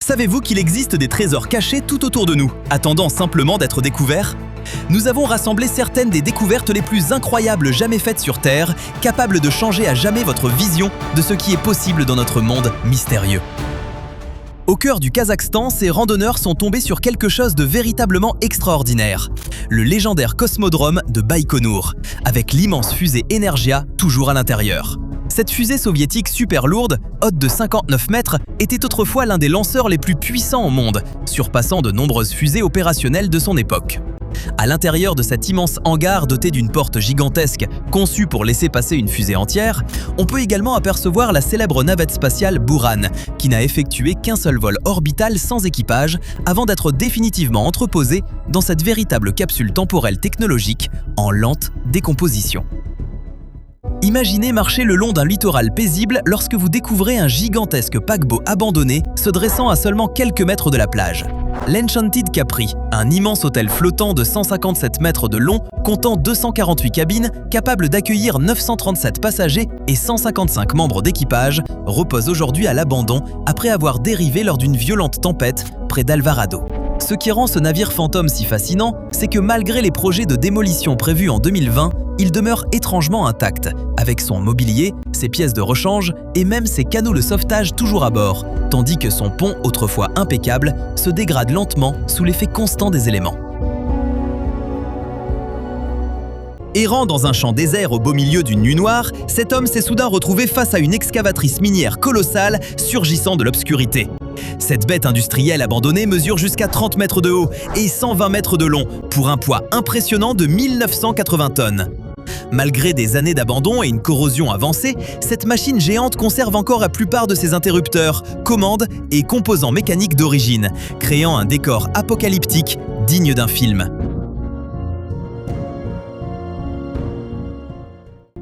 Savez-vous qu'il existe des trésors cachés tout autour de nous, attendant simplement d'être découverts? Nous avons rassemblé certaines des découvertes les plus incroyables jamais faites sur Terre, capables de changer à jamais votre vision de ce qui est possible dans notre monde mystérieux. Au cœur du Kazakhstan, ces randonneurs sont tombés sur quelque chose de véritablement extraordinaire. Le légendaire cosmodrome de Baïkonour, avec l'immense fusée Energia toujours à l'intérieur. Cette fusée soviétique super lourde, haute de 59 mètres, était autrefois l'un des lanceurs les plus puissants au monde, surpassant de nombreuses fusées opérationnelles de son époque. À l'intérieur de cet immense hangar doté d'une porte gigantesque, conçue pour laisser passer une fusée entière, on peut également apercevoir la célèbre navette spatiale Buran, qui n'a effectué qu'un seul vol orbital sans équipage avant d'être définitivement entreposée dans cette véritable capsule temporelle technologique en lente décomposition. Imaginez marcher le long d'un littoral paisible lorsque vous découvrez un gigantesque paquebot abandonné se dressant à seulement quelques mètres de la plage. L'Enchanted Capri, un immense hôtel flottant de 157 mètres de long, comptant 248 cabines, capable d'accueillir 937 passagers et 155 membres d'équipage, repose aujourd'hui à l'abandon après avoir dérivé lors d'une violente tempête près d'Alvarado. Ce qui rend ce navire fantôme si fascinant, c'est que malgré les projets de démolition prévus en 2020, il demeure étrangement intact, avec son mobilier, ses pièces de rechange et même ses canaux de sauvetage toujours à bord, tandis que son pont, autrefois impeccable, se dégrade lentement sous l'effet constant des éléments. Errant dans un champ désert au beau milieu d'une nuit noire, cet homme s'est soudain retrouvé face à une excavatrice minière colossale surgissant de l'obscurité. Cette bête industrielle abandonnée mesure jusqu'à 30 mètres de haut et 120 mètres de long, pour un poids impressionnant de 1980 tonnes. Malgré des années d'abandon et une corrosion avancée, cette machine géante conserve encore la plupart de ses interrupteurs, commandes et composants mécaniques d'origine, créant un décor apocalyptique digne d'un film.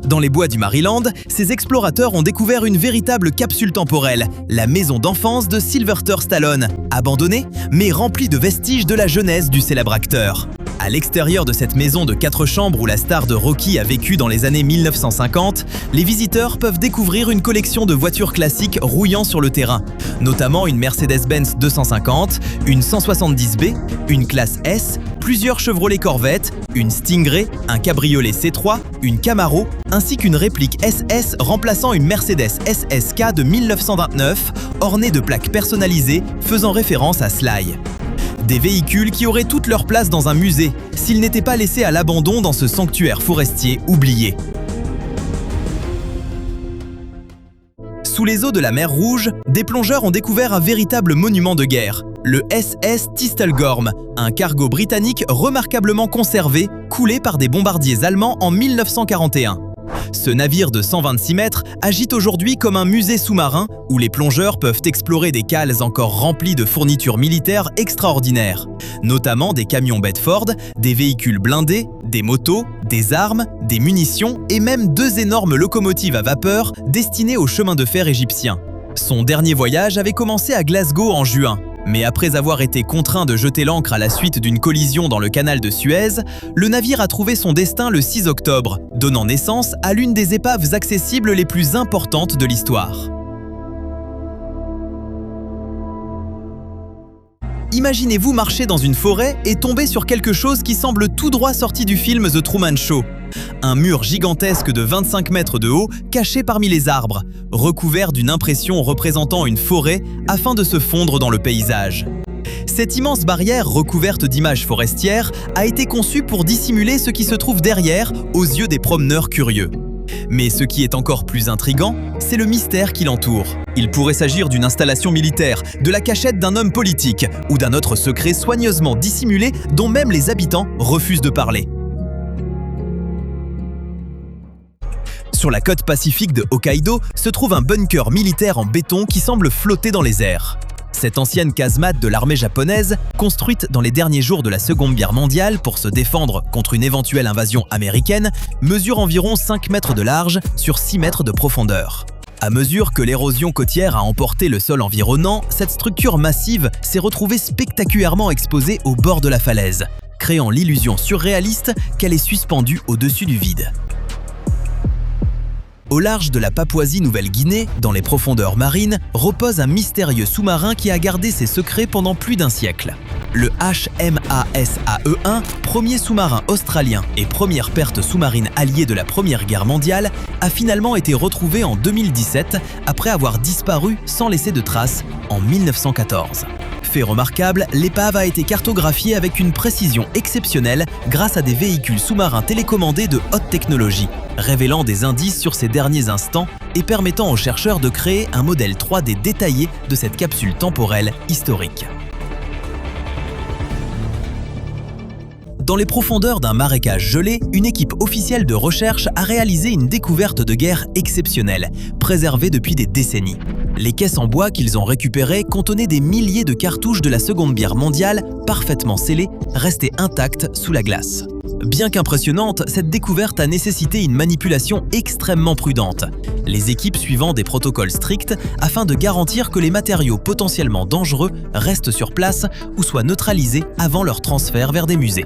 Dans les bois du Maryland, ces explorateurs ont découvert une véritable capsule temporelle, la maison d'enfance de Sylvester Stallone, abandonnée mais remplie de vestiges de la jeunesse du célèbre acteur. À l'extérieur de cette maison de 4 chambres où la star de Rocky a vécu dans les années 1950, les visiteurs peuvent découvrir une collection de voitures classiques rouillant sur le terrain, notamment une Mercedes-Benz 250, une 170B, une classe S, plusieurs Chevrolet Corvette, une Stingray, un cabriolet C3, une Camaro, ainsi qu'une réplique SS remplaçant une Mercedes SSK de 1929, ornée de plaques personnalisées faisant référence à Sly. Des véhicules qui auraient toute leur place dans un musée, s'ils n'étaient pas laissés à l'abandon dans ce sanctuaire forestier oublié. Sous les eaux de la mer Rouge, des plongeurs ont découvert un véritable monument de guerre, le SS Tistelgorm, un cargo britannique remarquablement conservé, coulé par des bombardiers allemands en 1941. Ce navire de 126 mètres agite aujourd'hui comme un musée sous-marin où les plongeurs peuvent explorer des cales encore remplies de fournitures militaires extraordinaires, notamment des camions Bedford, des véhicules blindés, des motos, des armes, des munitions et même 2 énormes locomotives à vapeur destinées au chemin de fer égyptien. Son dernier voyage avait commencé à Glasgow en juin. Mais après avoir été contraint de jeter l'ancre à la suite d'une collision dans le canal de Suez, le navire a trouvé son destin le 6 octobre, donnant naissance à l'une des épaves accessibles les plus importantes de l'histoire. Imaginez-vous marcher dans une forêt et tomber sur quelque chose qui semble tout droit sorti du film The Truman Show. Un mur gigantesque de 25 mètres de haut caché parmi les arbres, recouvert d'une impression représentant une forêt afin de se fondre dans le paysage. Cette immense barrière recouverte d'images forestières a été conçue pour dissimuler ce qui se trouve derrière aux yeux des promeneurs curieux. Mais ce qui est encore plus intriguant, c'est le mystère qui l'entoure. Il pourrait s'agir d'une installation militaire, de la cachette d'un homme politique ou d'un autre secret soigneusement dissimulé dont même les habitants refusent de parler. Sur la côte pacifique de Hokkaido se trouve un bunker militaire en béton qui semble flotter dans les airs. Cette ancienne casemate de l'armée japonaise, construite dans les derniers jours de la Seconde Guerre mondiale pour se défendre contre une éventuelle invasion américaine, mesure environ 5 mètres de large sur 6 mètres de profondeur. À mesure que l'érosion côtière a emporté le sol environnant, cette structure massive s'est retrouvée spectaculairement exposée au bord de la falaise, créant l'illusion surréaliste qu'elle est suspendue au-dessus du vide. Au large de la Papouasie-Nouvelle-Guinée, dans les profondeurs marines, repose un mystérieux sous-marin qui a gardé ses secrets pendant plus d'un siècle. Le HMAS-AE1, premier sous-marin australien et première perte sous-marine alliée de la Première Guerre mondiale, a finalement été retrouvé en 2017 après avoir disparu sans laisser de traces en 1914. Fait remarquable, l'épave a été cartographiée avec une précision exceptionnelle grâce à des véhicules sous-marins télécommandés de haute technologie, révélant des indices sur ses derniers instants et permettant aux chercheurs de créer un modèle 3D détaillé de cette capsule temporelle historique. Dans les profondeurs d'un marécage gelé, une équipe officielle de recherche a réalisé une découverte de guerre exceptionnelle, préservée depuis des décennies. Les caisses en bois qu'ils ont récupérées contenaient des milliers de cartouches de la Seconde Guerre mondiale, parfaitement scellées, restées intactes sous la glace. Bien qu'impressionnante, cette découverte a nécessité une manipulation extrêmement prudente, les équipes suivant des protocoles stricts afin de garantir que les matériaux potentiellement dangereux restent sur place ou soient neutralisés avant leur transfert vers des musées.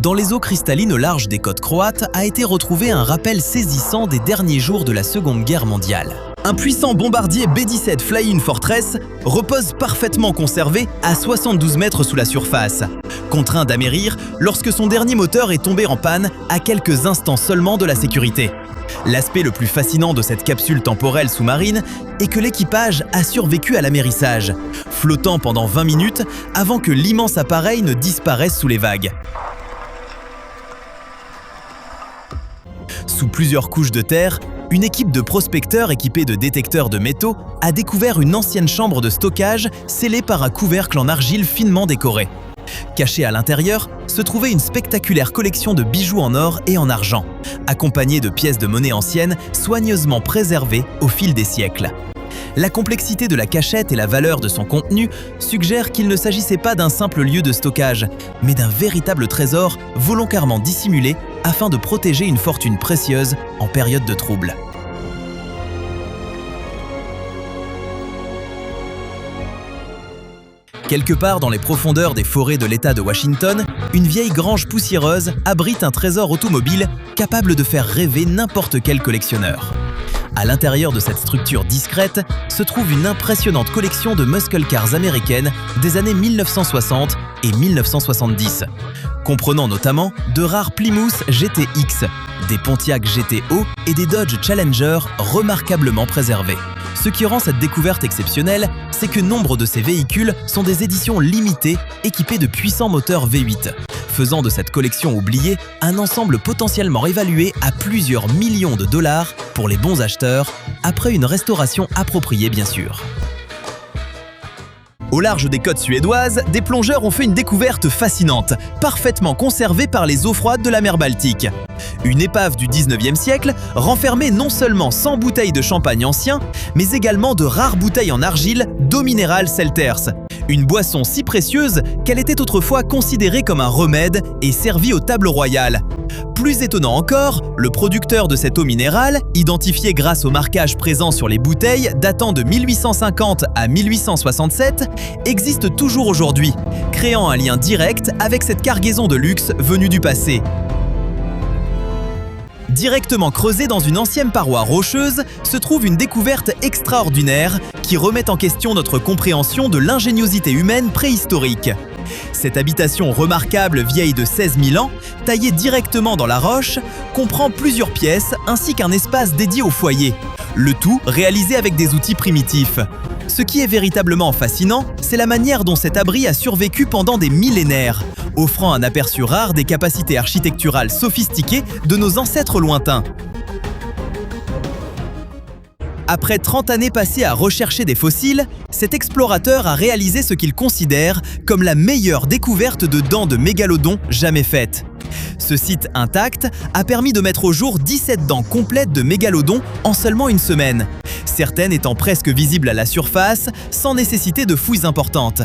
Dans les eaux cristallines au large des côtes croates a été retrouvé un rappel saisissant des derniers jours de la Seconde Guerre mondiale. Un puissant bombardier B-17 Flying Fortress repose parfaitement conservé à 72 mètres sous la surface, contraint d'amérir lorsque son dernier moteur est tombé en panne à quelques instants seulement de la sécurité. L'aspect le plus fascinant de cette capsule temporelle sous-marine est que l'équipage a survécu à l'amérissage, flottant pendant 20 minutes avant que l'immense appareil ne disparaisse sous les vagues. Sous plusieurs couches de terre, une équipe de prospecteurs équipés de détecteurs de métaux a découvert une ancienne chambre de stockage scellée par un couvercle en argile finement décoré. Cachée à l'intérieur, se trouvait une spectaculaire collection de bijoux en or et en argent, accompagnée de pièces de monnaie anciennes soigneusement préservées au fil des siècles. La complexité de la cachette et la valeur de son contenu suggèrent qu'il ne s'agissait pas d'un simple lieu de stockage, mais d'un véritable trésor volontairement dissimulé afin de protéger une fortune précieuse en période de trouble. Quelque part dans les profondeurs des forêts de l'État de Washington, une vieille grange poussiéreuse abrite un trésor automobile capable de faire rêver n'importe quel collectionneur. À l'intérieur de cette structure discrète se trouve une impressionnante collection de muscle cars américaines des années 1960 et 1970, comprenant notamment de rares Plymouth GTX, des Pontiac GTO et des Dodge Challenger remarquablement préservés. Ce qui rend cette découverte exceptionnelle, c'est que nombre de ces véhicules sont des éditions limitées équipées de puissants moteurs V8, faisant de cette collection oubliée un ensemble potentiellement évalué à plusieurs millions de dollars pour les bons acheteurs, après une restauration appropriée bien sûr. Au large des côtes suédoises, des plongeurs ont fait une découverte fascinante, parfaitement conservée par les eaux froides de la mer Baltique. Une épave du 19e siècle renfermait non seulement 100 bouteilles de champagne ancien, mais également de rares bouteilles en argile d'eau minérale Selters, une boisson si précieuse qu'elle était autrefois considérée comme un remède et servie aux tables royales. Plus étonnant encore, le producteur de cette eau minérale, identifié grâce au marquage présent sur les bouteilles datant de 1850 à 1867, existe toujours aujourd'hui, créant un lien direct avec cette cargaison de luxe venue du passé. Directement creusée dans une ancienne paroi rocheuse, se trouve une découverte extraordinaire qui remet en question notre compréhension de l'ingéniosité humaine préhistorique. Cette habitation remarquable vieille de 16 000 ans, taillée directement dans la roche, comprend plusieurs pièces ainsi qu'un espace dédié au foyer, le tout réalisé avec des outils primitifs. Ce qui est véritablement fascinant, c'est la manière dont cet abri a survécu pendant des millénaires, offrant un aperçu rare des capacités architecturales sophistiquées de nos ancêtres lointains. Après 30 années passées à rechercher des fossiles, cet explorateur a réalisé ce qu'il considère comme la meilleure découverte de dents de mégalodon jamais faite. Ce site intact a permis de mettre au jour 17 dents complètes de mégalodon en seulement une semaine, certaines étant presque visibles à la surface sans nécessiter de fouilles importantes.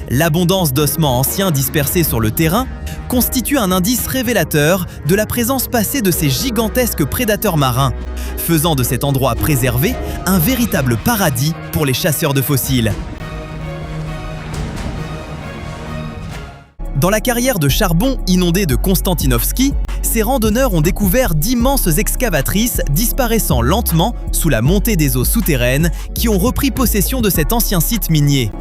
L'abondance d'ossements anciens dispersés sur le terrain constitue un indice révélateur de la présence passée de ces gigantesques prédateurs marins, faisant de cet endroit préservé un véritable paradis pour les chasseurs de fossiles. Dans la carrière de charbon inondée de Konstantinovski, ces randonneurs ont découvert d'immenses excavatrices disparaissant lentement sous la montée des eaux souterraines qui ont repris possession de cet ancien site minier.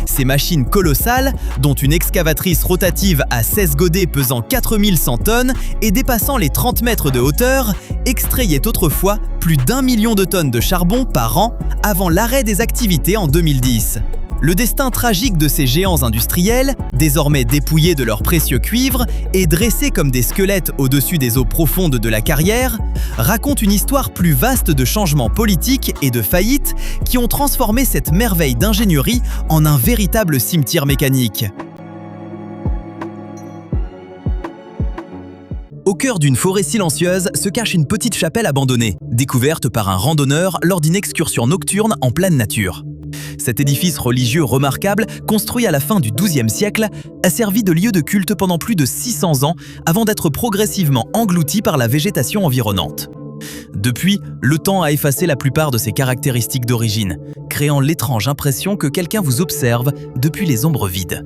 Ces machines colossales, dont une excavatrice rotative à 16 godets pesant 4100 tonnes et dépassant les 30 mètres de hauteur, extrayaient autrefois plus d'1 million de tonnes de charbon par an avant l'arrêt des activités en 2010. Le destin tragique de ces géants industriels, désormais dépouillés de leur précieux cuivre et dressés comme des squelettes au-dessus des eaux profondes de la carrière, raconte une histoire plus vaste de changements politiques et de faillites qui ont transformé cette merveille d'ingénierie en un véritable cimetière mécanique. Au cœur d'une forêt silencieuse se cache une petite chapelle abandonnée, découverte par un randonneur lors d'une excursion nocturne en pleine nature. Cet édifice religieux remarquable, construit à la fin du XIIe siècle, a servi de lieu de culte pendant plus de 600 ans avant d'être progressivement englouti par la végétation environnante. Depuis, le temps a effacé la plupart de ses caractéristiques d'origine, créant l'étrange impression que quelqu'un vous observe depuis les ombres vides.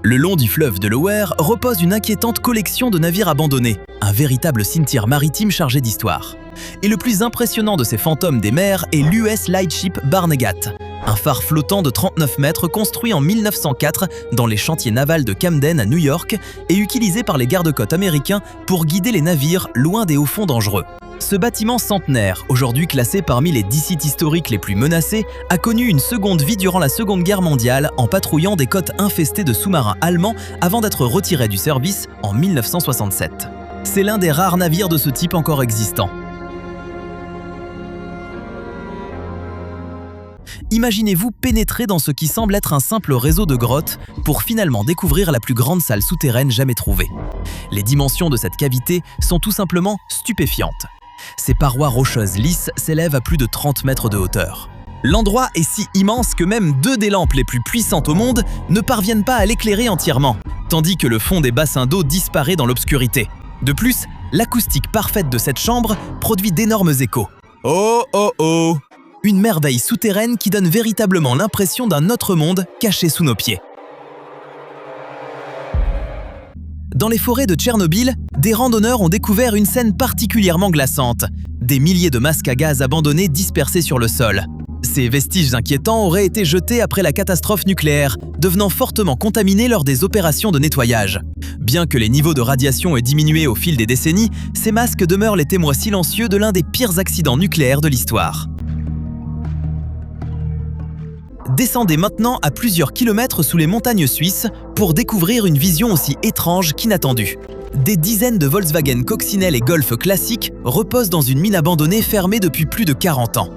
Le long du fleuve Delaware repose une inquiétante collection de navires abandonnés, un véritable cimetière maritime chargé d'histoire. Et le plus impressionnant de ces fantômes des mers est l'US Lightship Barnegat, un phare flottant de 39 mètres construit en 1904 dans les chantiers navals de Camden à New York et utilisé par les gardes-côtes américains pour guider les navires loin des hauts-fonds dangereux. Ce bâtiment centenaire, aujourd'hui classé parmi les 10 sites historiques les plus menacés, a connu une seconde vie durant la Seconde Guerre mondiale en patrouillant des côtes infestées de sous-marins allemands avant d'être retiré du service en 1967. C'est l'un des rares navires de ce type encore existants. Imaginez-vous pénétrer dans ce qui semble être un simple réseau de grottes pour finalement découvrir la plus grande salle souterraine jamais trouvée. Les dimensions de cette cavité sont tout simplement stupéfiantes. Ces parois rocheuses lisses s'élèvent à plus de 30 mètres de hauteur. L'endroit est si immense que même 2 des lampes les plus puissantes au monde ne parviennent pas à l'éclairer entièrement, tandis que le fond des bassins d'eau disparaît dans l'obscurité. De plus, l'acoustique parfaite de cette chambre produit d'énormes échos. Oh oh oh! Une merveille souterraine qui donne véritablement l'impression d'un autre monde caché sous nos pieds. Dans les forêts de Tchernobyl, des randonneurs ont découvert une scène particulièrement glaçante. Des milliers de masques à gaz abandonnés dispersés sur le sol. Ces vestiges inquiétants auraient été jetés après la catastrophe nucléaire, devenant fortement contaminés lors des opérations de nettoyage. Bien que les niveaux de radiation aient diminué au fil des décennies, ces masques demeurent les témoins silencieux de l'un des pires accidents nucléaires de l'histoire. Descendez maintenant à plusieurs kilomètres sous les montagnes suisses pour découvrir une vision aussi étrange qu'inattendue. Des dizaines de Volkswagen Coccinelle et Golf classiques reposent dans une mine abandonnée fermée depuis plus de 40 ans.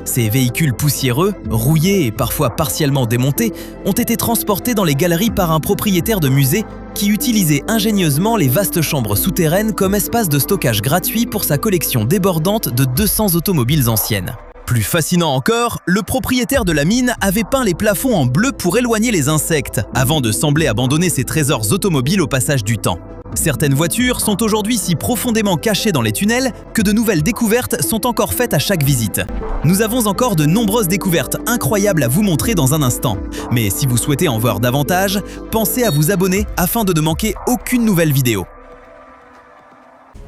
Ces véhicules poussiéreux, rouillés et parfois partiellement démontés, ont été transportés dans les galeries par un propriétaire de musée qui utilisait ingénieusement les vastes chambres souterraines comme espace de stockage gratuit pour sa collection débordante de 200 automobiles anciennes. Plus fascinant encore, le propriétaire de la mine avait peint les plafonds en bleu pour éloigner les insectes, avant de sembler abandonner ses trésors automobiles au passage du temps. Certaines voitures sont aujourd'hui si profondément cachées dans les tunnels que de nouvelles découvertes sont encore faites à chaque visite. Nous avons encore de nombreuses découvertes incroyables à vous montrer dans un instant. Mais si vous souhaitez en voir davantage, pensez à vous abonner afin de ne manquer aucune nouvelle vidéo.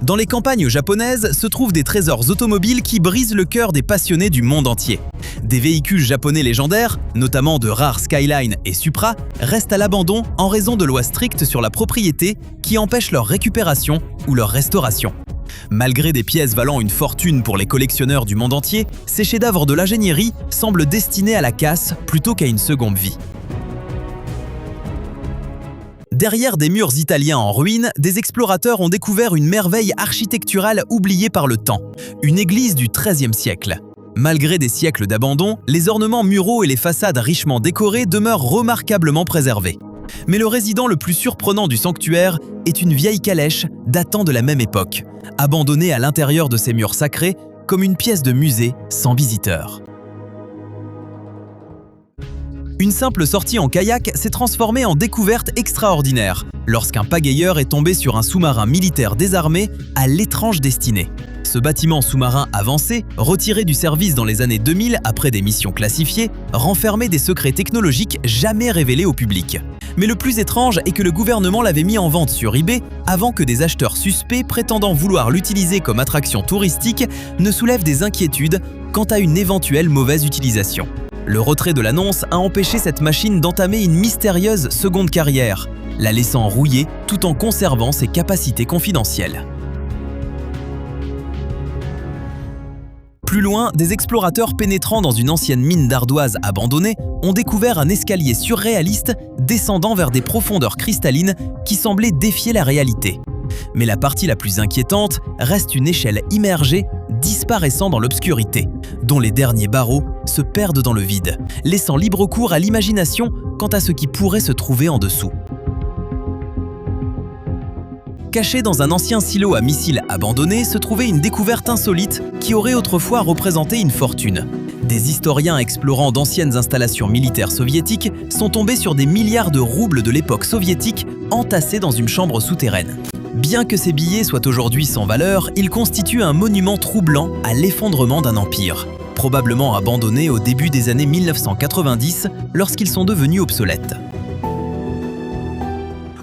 Dans les campagnes japonaises se trouvent des trésors automobiles qui brisent le cœur des passionnés du monde entier. Des véhicules japonais légendaires, notamment de rares Skyline et Supra, restent à l'abandon en raison de lois strictes sur la propriété qui empêchent leur récupération ou leur restauration. Malgré des pièces valant une fortune pour les collectionneurs du monde entier, ces chefs-d'œuvre de l'ingénierie semblent destinés à la casse plutôt qu'à une seconde vie. Derrière des murs italiens en ruine, des explorateurs ont découvert une merveille architecturale oubliée par le temps, une église du XIIIe siècle. Malgré des siècles d'abandon, les ornements muraux et les façades richement décorées demeurent remarquablement préservés. Mais le résident le plus surprenant du sanctuaire est une vieille calèche datant de la même époque, abandonnée à l'intérieur de ses murs sacrés comme une pièce de musée sans visiteurs. Une simple sortie en kayak s'est transformée en découverte extraordinaire lorsqu'un pagayeur est tombé sur un sous-marin militaire désarmé à l'étrange destinée. Ce bâtiment sous-marin avancé, retiré du service dans les années 2000 après des missions classifiées, renfermait des secrets technologiques jamais révélés au public. Mais le plus étrange est que le gouvernement l'avait mis en vente sur eBay avant que des acheteurs suspects prétendant vouloir l'utiliser comme attraction touristique ne soulèvent des inquiétudes quant à une éventuelle mauvaise utilisation. Le retrait de l'annonce a empêché cette machine d'entamer une mystérieuse seconde carrière, la laissant rouiller tout en conservant ses capacités confidentielles. Plus loin, des explorateurs pénétrant dans une ancienne mine d'ardoise abandonnée ont découvert un escalier surréaliste descendant vers des profondeurs cristallines qui semblaient défier la réalité. Mais la partie la plus inquiétante reste une échelle immergée disparaissant dans l'obscurité, dont les derniers barreaux se perdent dans le vide, laissant libre cours à l'imagination quant à ce qui pourrait se trouver en dessous. Caché dans un ancien silo à missiles abandonné se trouvait une découverte insolite qui aurait autrefois représenté une fortune. Des historiens explorant d'anciennes installations militaires soviétiques sont tombés sur des milliards de roubles de l'époque soviétique entassés dans une chambre souterraine. Bien que ces billets soient aujourd'hui sans valeur, ils constituent un monument troublant à l'effondrement d'un empire, probablement abandonné au début des années 1990 lorsqu'ils sont devenus obsolètes.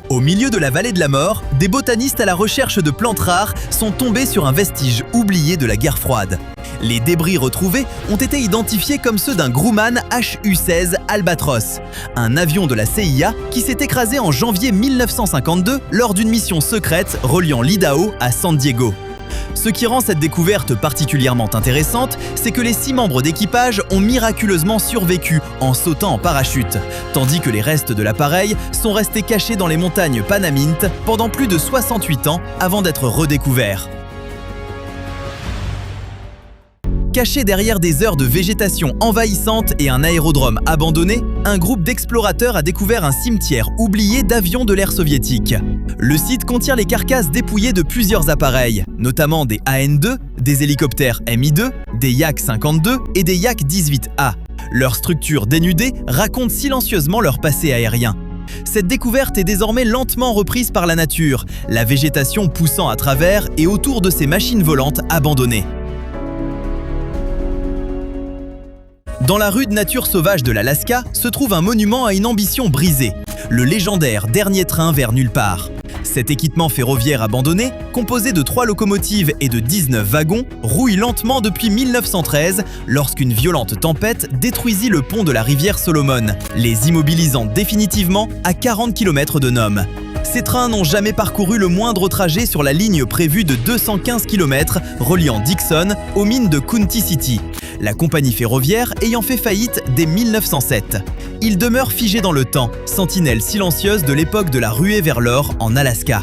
Au milieu de la vallée de la mort, des botanistes à la recherche de plantes rares sont tombés sur un vestige oublié de la guerre froide. Les débris retrouvés ont été identifiés comme ceux d'un Grumman HU-16 Albatros, un avion de la CIA qui s'est écrasé en janvier 1952 lors d'une mission secrète reliant l'Idaho à San Diego. Ce qui rend cette découverte particulièrement intéressante, c'est que les 6 membres d'équipage ont miraculeusement survécu en sautant en parachute, tandis que les restes de l'appareil sont restés cachés dans les montagnes Panamint pendant plus de 68 ans avant d'être redécouverts. Caché derrière des heures de végétation envahissante et un aérodrome abandonné, un groupe d'explorateurs a découvert un cimetière oublié d'avions de l'ère soviétique. Le site contient les carcasses dépouillées de plusieurs appareils, notamment des AN-2, des hélicoptères Mi-2, des Yak-52 et des Yak-18A. Leur structure dénudée raconte silencieusement leur passé aérien. Cette découverte est désormais lentement reprise par la nature, la végétation poussant à travers et autour de ces machines volantes abandonnées. Dans la rude nature sauvage de l'Alaska se trouve un monument à une ambition brisée, le légendaire dernier train vers nulle part. Cet équipement ferroviaire abandonné, composé de 3 locomotives et de 19 wagons, rouille lentement depuis 1913 lorsqu'une violente tempête détruisit le pont de la rivière Solomon, les immobilisant définitivement à 40 km de Nome. Ces trains n'ont jamais parcouru le moindre trajet sur la ligne prévue de 215 km reliant Dixon aux mines de County City, la compagnie ferroviaire ayant fait faillite dès 1907. Il demeure figé dans le temps, sentinelle silencieuse de l'époque de la ruée vers l'or en Alaska.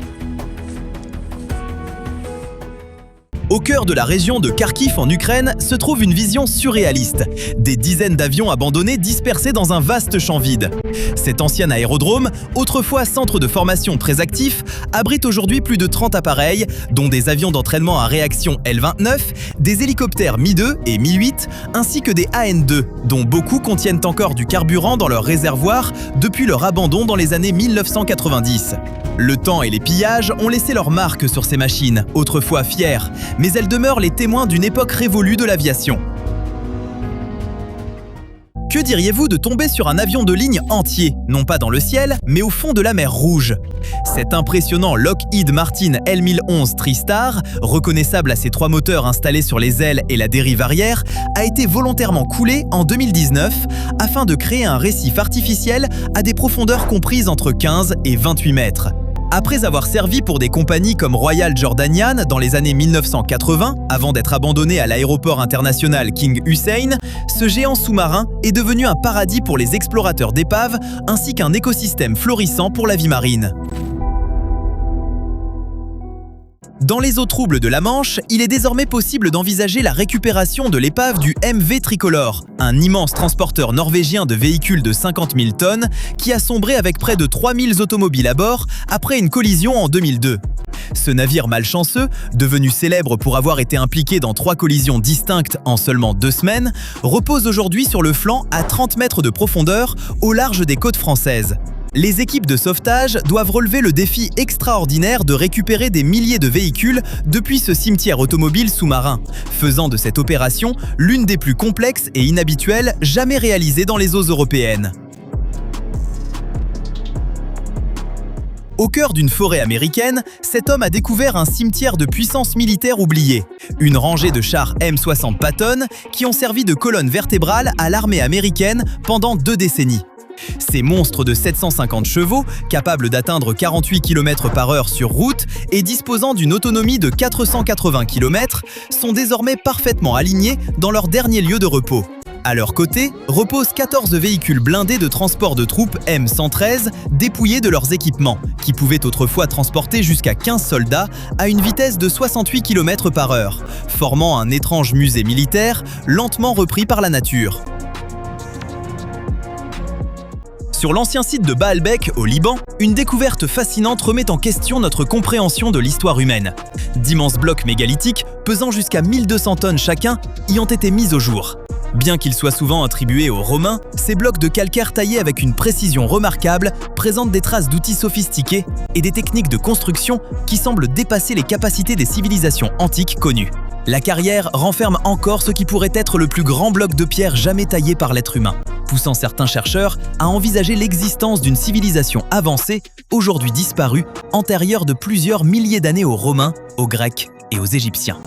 Au cœur de la région de Kharkiv en Ukraine se trouve une vision surréaliste. Des dizaines d'avions abandonnés dispersés dans un vaste champ vide. Cet ancien aérodrome, autrefois centre de formation très actif, abrite aujourd'hui plus de 30 appareils, dont des avions d'entraînement à réaction L-29, des hélicoptères Mi-2 et Mi-8, ainsi que des AN-2, dont beaucoup contiennent encore du carburant dans leur réservoir depuis leur abandon dans les années 1990. Le temps et les pillages ont laissé leur marque sur ces machines, autrefois fières, mais elles demeurent les témoins d'une époque révolue de l'aviation. Que diriez-vous de tomber sur un avion de ligne entier, non pas dans le ciel, mais au fond de la mer Rouge? Cet impressionnant Lockheed Martin L1011 TriStar, reconnaissable à ses 3 moteurs installés sur les ailes et la dérive arrière, a été volontairement coulé en 2019 afin de créer un récif artificiel à des profondeurs comprises entre 15 et 28 mètres. Après avoir servi pour des compagnies comme Royal Jordanian dans les années 1980, avant d'être abandonné à l'aéroport international King Hussein, ce géant sous-marin est devenu un paradis pour les explorateurs d'épaves ainsi qu'un écosystème florissant pour la vie marine. Dans les eaux troubles de la Manche, il est désormais possible d'envisager la récupération de l'épave du MV Tricolore, un immense transporteur norvégien de véhicules de 50 000 tonnes qui a sombré avec près de 3000 automobiles à bord après une collision en 2002. Ce navire malchanceux, devenu célèbre pour avoir été impliqué dans 3 collisions distinctes en seulement 2 semaines, repose aujourd'hui sur le flanc à 30 mètres de profondeur au large des côtes françaises. Les équipes de sauvetage doivent relever le défi extraordinaire de récupérer des milliers de véhicules depuis ce cimetière automobile sous-marin, faisant de cette opération l'une des plus complexes et inhabituelles jamais réalisées dans les eaux européennes. Au cœur d'une forêt américaine, cet homme a découvert un cimetière de puissance militaire oublié. Une rangée de chars M60 Patton qui ont servi de colonne vertébrale à l'armée américaine pendant 2 décennies. Ces monstres de 750 chevaux, capables d'atteindre 48 km/h sur route et disposant d'une autonomie de 480 km, sont désormais parfaitement alignés dans leur dernier lieu de repos. À leur côté, reposent 14 véhicules blindés de transport de troupes M113 dépouillés de leurs équipements, qui pouvaient autrefois transporter jusqu'à 15 soldats à une vitesse de 68 km/h, formant un étrange musée militaire lentement repris par la nature. Sur l'ancien site de Baalbek, au Liban, une découverte fascinante remet en question notre compréhension de l'histoire humaine. D'immenses blocs mégalithiques, pesant jusqu'à 1200 tonnes chacun, y ont été mis au jour. Bien qu'ils soient souvent attribués aux Romains, ces blocs de calcaire taillés avec une précision remarquable présentent des traces d'outils sophistiqués et des techniques de construction qui semblent dépasser les capacités des civilisations antiques connues. La carrière renferme encore ce qui pourrait être le plus grand bloc de pierre jamais taillé par l'être humain, poussant certains chercheurs à envisager l'existence d'une civilisation avancée, aujourd'hui disparue, antérieure de plusieurs milliers d'années aux Romains, aux Grecs et aux Égyptiens.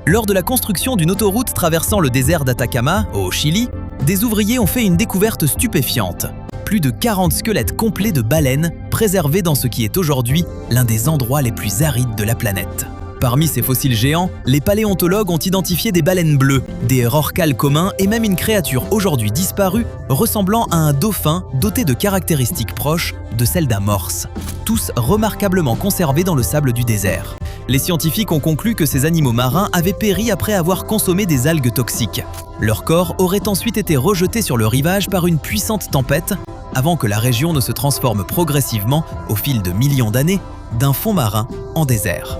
Lors de la construction d'une autoroute traversant le désert d'Atacama, au Chili, des ouvriers ont fait une découverte stupéfiante. Plus de 40 squelettes complets de baleines préservés dans ce qui est aujourd'hui l'un des endroits les plus arides de la planète. Parmi ces fossiles géants, les paléontologues ont identifié des baleines bleues, des rorquals communs et même une créature aujourd'hui disparue ressemblant à un dauphin doté de caractéristiques proches de celles d'un morse, tous remarquablement conservés dans le sable du désert. Les scientifiques ont conclu que ces animaux marins avaient péri après avoir consommé des algues toxiques. Leurs corps auraient ensuite été rejetés sur le rivage par une puissante tempête, avant que la région ne se transforme progressivement, au fil de millions d'années, d'un fond marin en désert.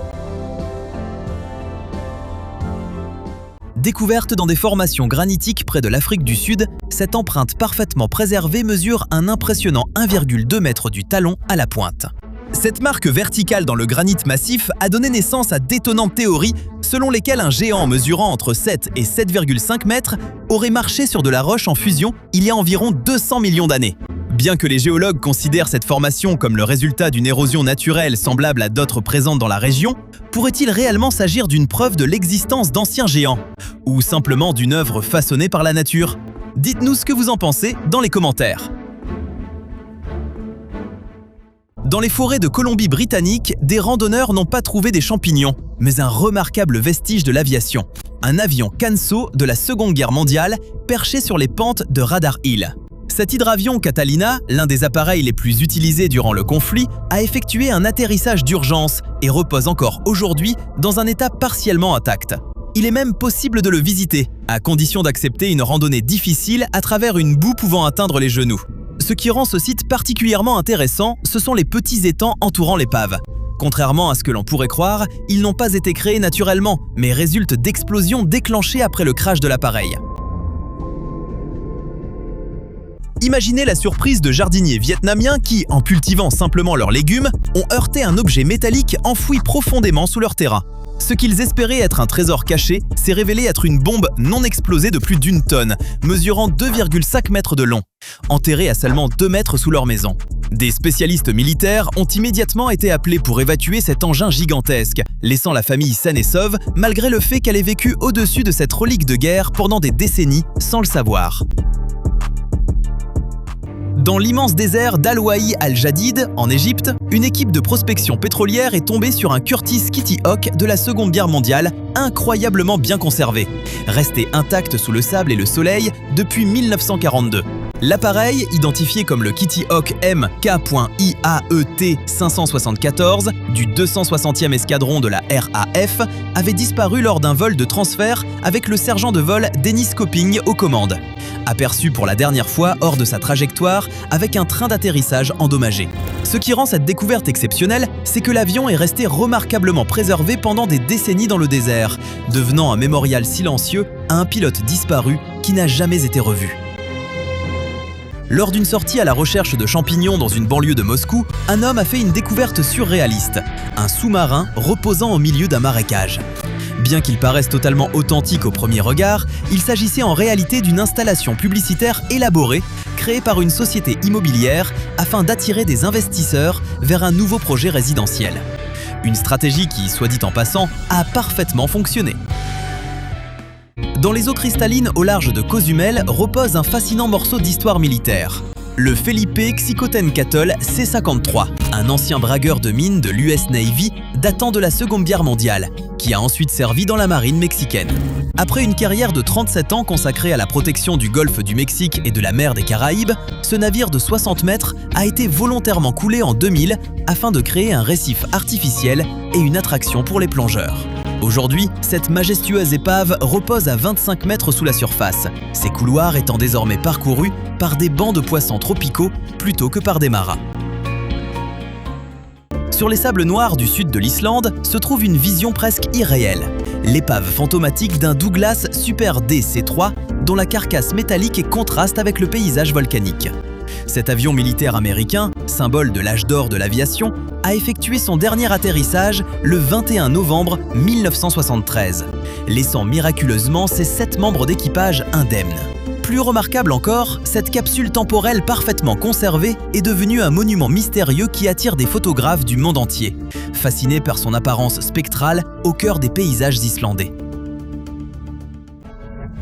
Découverte dans des formations granitiques près de l'Afrique du Sud, cette empreinte parfaitement préservée mesure un impressionnant 1,2 m du talon à la pointe. Cette marque verticale dans le granit massif a donné naissance à d'étonnantes théories selon lesquelles un géant mesurant entre 7 et 7,5 mètres aurait marché sur de la roche en fusion il y a environ 200 millions d'années. Bien que les géologues considèrent cette formation comme le résultat d'une érosion naturelle semblable à d'autres présentes dans la région, pourrait-il réellement s'agir d'une preuve de l'existence d'anciens géants? Ou simplement d'une œuvre façonnée par la nature? Dites-nous ce que vous en pensez dans les commentaires. Dans les forêts de Colombie-Britannique, des randonneurs n'ont pas trouvé des champignons, mais un remarquable vestige de l'aviation. Un avion Canso de la Seconde Guerre mondiale perché sur les pentes de Radar Hill. Cet hydravion Catalina, l'un des appareils les plus utilisés durant le conflit, a effectué un atterrissage d'urgence et repose encore aujourd'hui dans un état partiellement intact. Il est même possible de le visiter, à condition d'accepter une randonnée difficile à travers une boue pouvant atteindre les genoux. Ce qui rend ce site particulièrement intéressant, ce sont les petits étangs entourant l'épave. Contrairement à ce que l'on pourrait croire, ils n'ont pas été créés naturellement, mais résultent d'explosions déclenchées après le crash de l'appareil. Imaginez la surprise de jardiniers vietnamiens qui, en cultivant simplement leurs légumes, ont heurté un objet métallique enfoui profondément sous leur terrain. Ce qu'ils espéraient être un trésor caché s'est révélé être une bombe non explosée de plus d'1 tonne, mesurant 2,5 mètres de long, enterrée à seulement 2 mètres sous leur maison. Des spécialistes militaires ont immédiatement été appelés pour évacuer cet engin gigantesque, laissant la famille saine et sauve, malgré le fait qu'elle ait vécu au-dessus de cette relique de guerre pendant des décennies sans le savoir. Dans l'immense désert d'Al-Wahi Al-Jadid, en Égypte, une équipe de prospection pétrolière est tombée sur un Curtis Kitty Hawk de la Seconde Guerre mondiale, incroyablement bien conservé, resté intact sous le sable et le soleil depuis 1942. L'appareil, identifié comme le Kitty Hawk MK.IAET 574 du 260e escadron de la RAF, avait disparu lors d'un vol de transfert avec le sergent de vol Dennis Copping aux commandes, aperçu pour la dernière fois hors de sa trajectoire avec un train d'atterrissage endommagé. Ce qui rend cette découverte exceptionnelle, c'est que l'avion est resté remarquablement préservé pendant des décennies dans le désert, devenant un mémorial silencieux à un pilote disparu qui n'a jamais été revu. Lors d'une sortie à la recherche de champignons dans une banlieue de Moscou, un homme a fait une découverte surréaliste, un sous-marin reposant au milieu d'un marécage. Bien qu'il paraisse totalement authentique au premier regard, il s'agissait en réalité d'une installation publicitaire élaborée, créé par une société immobilière afin d'attirer des investisseurs vers un nouveau projet résidentiel. Une stratégie qui, soit dit en passant, a parfaitement fonctionné. Dans les eaux cristallines au large de Cozumel repose un fascinant morceau d'histoire militaire. Le Felipe Xicoténcatl C-53, un ancien bragueur de mine de l'US Navy datant de la Seconde Guerre mondiale, qui a ensuite servi dans la marine mexicaine. Après une carrière de 37 ans consacrée à la protection du golfe du Mexique et de la mer des Caraïbes, ce navire de 60 mètres a été volontairement coulé en 2000 afin de créer un récif artificiel et une attraction pour les plongeurs. Aujourd'hui, cette majestueuse épave repose à 25 mètres sous la surface, ses couloirs étant désormais parcourus par des bancs de poissons tropicaux plutôt que par des marins. Sur les sables noirs du sud de l'Islande se trouve une vision presque irréelle. L'épave fantomatique d'un Douglas Super DC-3 dont la carcasse métallique est contraste avec le paysage volcanique. Cet avion militaire américain, symbole de l'âge d'or de l'aviation, a effectué son dernier atterrissage le 21 novembre 1973, laissant miraculeusement ses 7 membres d'équipage indemnes. Plus remarquable encore, cette capsule temporelle parfaitement conservée est devenue un monument mystérieux qui attire des photographes du monde entier, fascinés par son apparence spectrale au cœur des paysages islandais.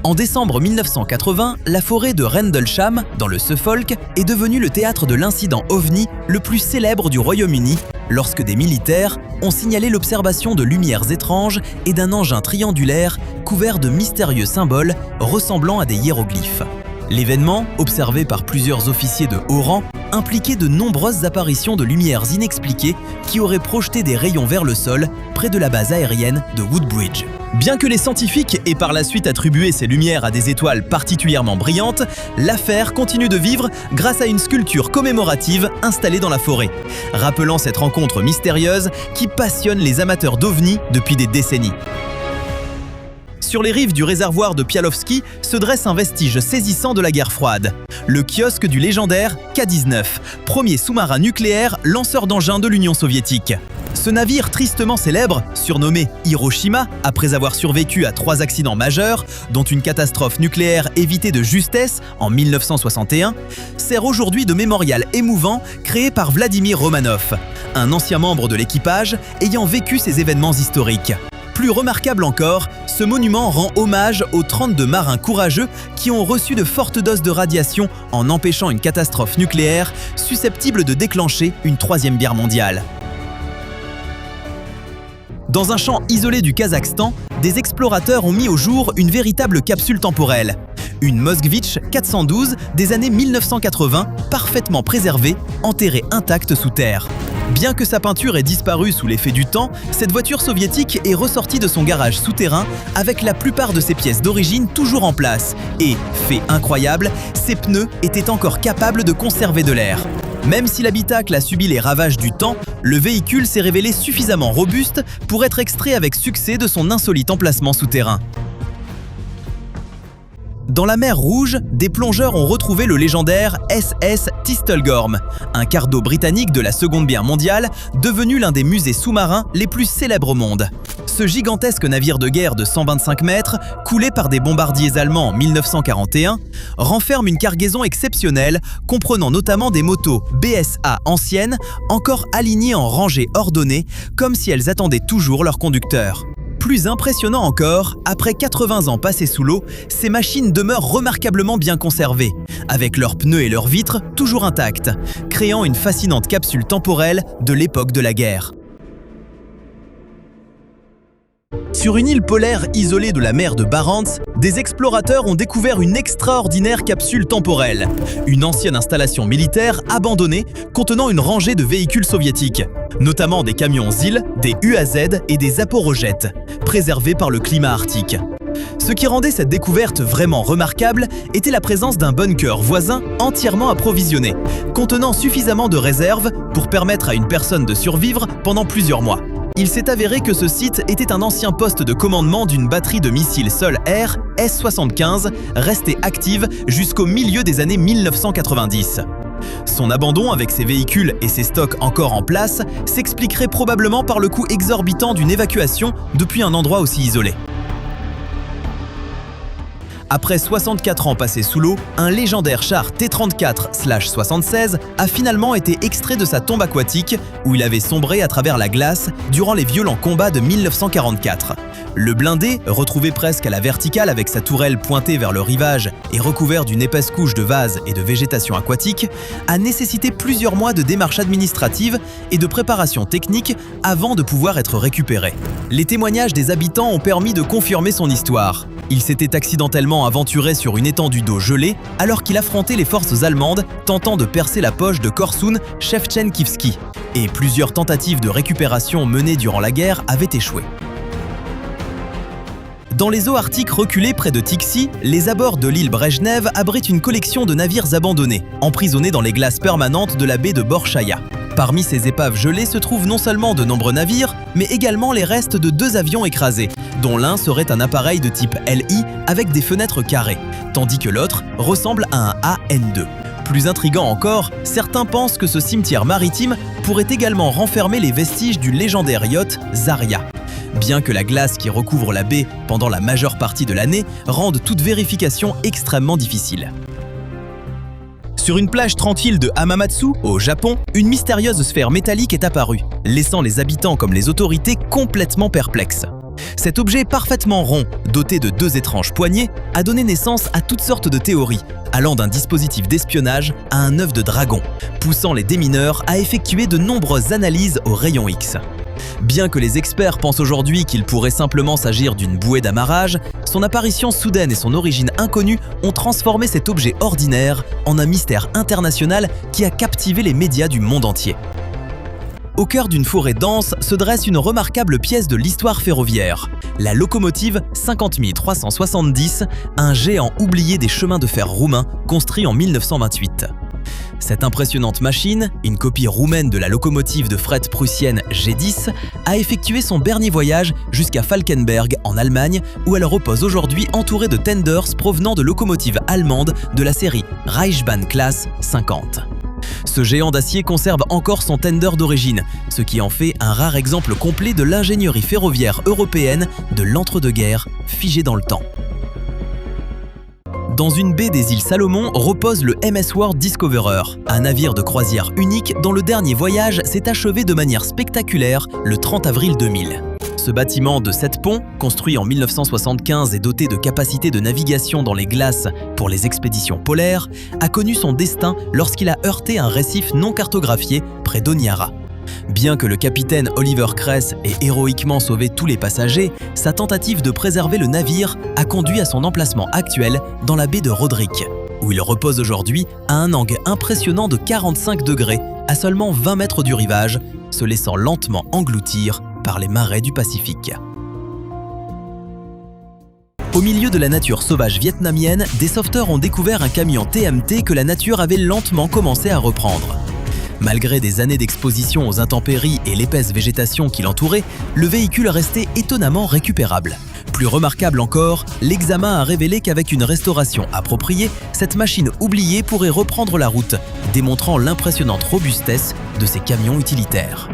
En décembre 1980, la forêt de Rendlesham, dans le Suffolk, est devenue le théâtre de l'incident OVNI le plus célèbre du Royaume-Uni, lorsque des militaires ont signalé l'observation de lumières étranges et d'un engin triangulaire couvert de mystérieux symboles ressemblant à des hiéroglyphes. L'événement, observé par plusieurs officiers de haut rang, impliquait de nombreuses apparitions de lumières inexpliquées qui auraient projeté des rayons vers le sol près de la base aérienne de Woodbridge. Bien que les scientifiques aient par la suite attribué ces lumières à des étoiles particulièrement brillantes, l'affaire continue de vivre grâce à une sculpture commémorative installée dans la forêt, rappelant cette rencontre mystérieuse qui passionne les amateurs d'OVNI depuis des décennies. Sur les rives du réservoir de Pialovski se dresse un vestige saisissant de la guerre froide. Le kiosque du légendaire K-19, premier sous-marin nucléaire lanceur d'engins de l'Union soviétique. Ce navire tristement célèbre, surnommé Hiroshima, après avoir survécu à 3 accidents majeurs, dont une catastrophe nucléaire évitée de justesse en 1961, sert aujourd'hui de mémorial émouvant créé par Vladimir Romanov, un ancien membre de l'équipage ayant vécu ces événements historiques. Plus remarquable encore, ce monument rend hommage aux 32 marins courageux qui ont reçu de fortes doses de radiation en empêchant une catastrophe nucléaire susceptible de déclencher une 3e guerre mondiale. Dans un champ isolé du Kazakhstan, des explorateurs ont mis au jour une véritable capsule temporelle. Une Moskvitch 412 des années 1980, parfaitement préservée, enterrée intacte sous terre. Bien que sa peinture ait disparu sous l'effet du temps, cette voiture soviétique est ressortie de son garage souterrain avec la plupart de ses pièces d'origine toujours en place et, fait incroyable, ses pneus étaient encore capables de conserver de l'air. Même si l'habitacle a subi les ravages du temps, le véhicule s'est révélé suffisamment robuste pour être extrait avec succès de son insolite emplacement souterrain. Dans la mer Rouge, des plongeurs ont retrouvé le légendaire SS Thistlegorm, un quart d'eau britannique de la Seconde Guerre mondiale, devenu l'un des musées sous-marins les plus célèbres au monde. Ce gigantesque navire de guerre de 125 mètres, coulé par des bombardiers allemands en 1941, renferme une cargaison exceptionnelle, comprenant notamment des motos BSA anciennes, encore alignées en rangées ordonnées, comme si elles attendaient toujours leur conducteur. Plus impressionnant encore, après 80 ans passés sous l'eau, ces machines demeurent remarquablement bien conservées, avec leurs pneus et leurs vitres toujours intacts, créant une fascinante capsule temporelle de l'époque de la guerre. Sur une île polaire isolée de la mer de Barents, des explorateurs ont découvert une extraordinaire capsule temporelle, une ancienne installation militaire abandonnée contenant une rangée de véhicules soviétiques, notamment des camions ZIL, des UAZ et des aporojets, préservés par le climat arctique. Ce qui rendait cette découverte vraiment remarquable était la présence d'un bunker voisin entièrement approvisionné, contenant suffisamment de réserves pour permettre à une personne de survivre pendant plusieurs mois. Il s'est avéré que ce site était un ancien poste de commandement d'une batterie de missiles sol-air S-75 restée active jusqu'au milieu des années 1990. Son abandon avec ses véhicules et ses stocks encore en place s'expliquerait probablement par le coût exorbitant d'une évacuation depuis un endroit aussi isolé. Après 64 ans passés sous l'eau, un légendaire char T-34/76 a finalement été extrait de sa tombe aquatique où il avait sombré à travers la glace durant les violents combats de 1944. Le blindé, retrouvé presque à la verticale avec sa tourelle pointée vers le rivage et recouvert d'une épaisse couche de vase et de végétation aquatique, a nécessité plusieurs mois de démarches administratives et de préparation technique avant de pouvoir être récupéré. Les témoignages des habitants ont permis de confirmer son histoire. Il s'était accidentellement aventuré sur une étendue d'eau gelée alors qu'il affrontait les forces allemandes tentant de percer la poche de Korsun Shevchenkivski. Et plusieurs tentatives de récupération menées durant la guerre avaient échoué. Dans les eaux arctiques reculées près de Tixi, les abords de l'île Brejnev abritent une collection de navires abandonnés, emprisonnés dans les glaces permanentes de la baie de Borchaïa. Parmi ces épaves gelées se trouvent non seulement de nombreux navires, mais également les restes de 2 avions écrasés, dont l'un serait un appareil de type LI avec des fenêtres carrées, tandis que l'autre ressemble à un AN-2. Plus intriguant encore, certains pensent que ce cimetière maritime pourrait également renfermer les vestiges du légendaire yacht Zarya. Bien que la glace qui recouvre la baie pendant la majeure partie de l'année rende toute vérification extrêmement difficile. Sur une plage tranquille de Hamamatsu, au Japon, une mystérieuse sphère métallique est apparue, laissant les habitants comme les autorités complètement perplexes. Cet objet parfaitement rond, doté de 2 étranges poignées, a donné naissance à toutes sortes de théories, allant d'un dispositif d'espionnage à un œuf de dragon, poussant les démineurs à effectuer de nombreuses analyses au rayon X. Bien que les experts pensent aujourd'hui qu'il pourrait simplement s'agir d'une bouée d'amarrage, son apparition soudaine et son origine inconnue ont transformé cet objet ordinaire en un mystère international qui a captivé les médias du monde entier. Au cœur d'une forêt dense se dresse une remarquable pièce de l'histoire ferroviaire, la locomotive 50 370, un géant oublié des chemins de fer roumains construit en 1928. Cette impressionnante machine, une copie roumaine de la locomotive de fret prussienne G10, a effectué son dernier voyage jusqu'à Falkenberg en Allemagne où elle repose aujourd'hui entourée de tenders provenant de locomotives allemandes de la série Reichsbahn Classe 50. Ce géant d'acier conserve encore son tender d'origine, ce qui en fait un rare exemple complet de l'ingénierie ferroviaire européenne de l'entre-deux-guerres figée dans le temps. Dans une baie des îles Salomon repose le MS World Discoverer, un navire de croisière unique dont le dernier voyage s'est achevé de manière spectaculaire le 30 avril 2000. Ce bâtiment de 7 ponts, construit en 1975 et doté de capacités de navigation dans les glaces pour les expéditions polaires, a connu son destin lorsqu'il a heurté un récif non cartographié près d'Honiara. Bien que le capitaine Oliver Kress ait héroïquement sauvé tous les passagers, sa tentative de préserver le navire a conduit à son emplacement actuel dans la baie de Roderick, où il repose aujourd'hui à un angle impressionnant de 45 degrés, à seulement 20 mètres du rivage, se laissant lentement engloutir par les marées du Pacifique. Au milieu de la nature sauvage vietnamienne, des sauveteurs ont découvert un camion TMT que la nature avait lentement commencé à reprendre. Malgré des années d'exposition aux intempéries et l'épaisse végétation qui l'entourait, le véhicule restait étonnamment récupérable. Plus remarquable encore, l'examen a révélé qu'avec une restauration appropriée, cette machine oubliée pourrait reprendre la route, démontrant l'impressionnante robustesse de ces camions utilitaires.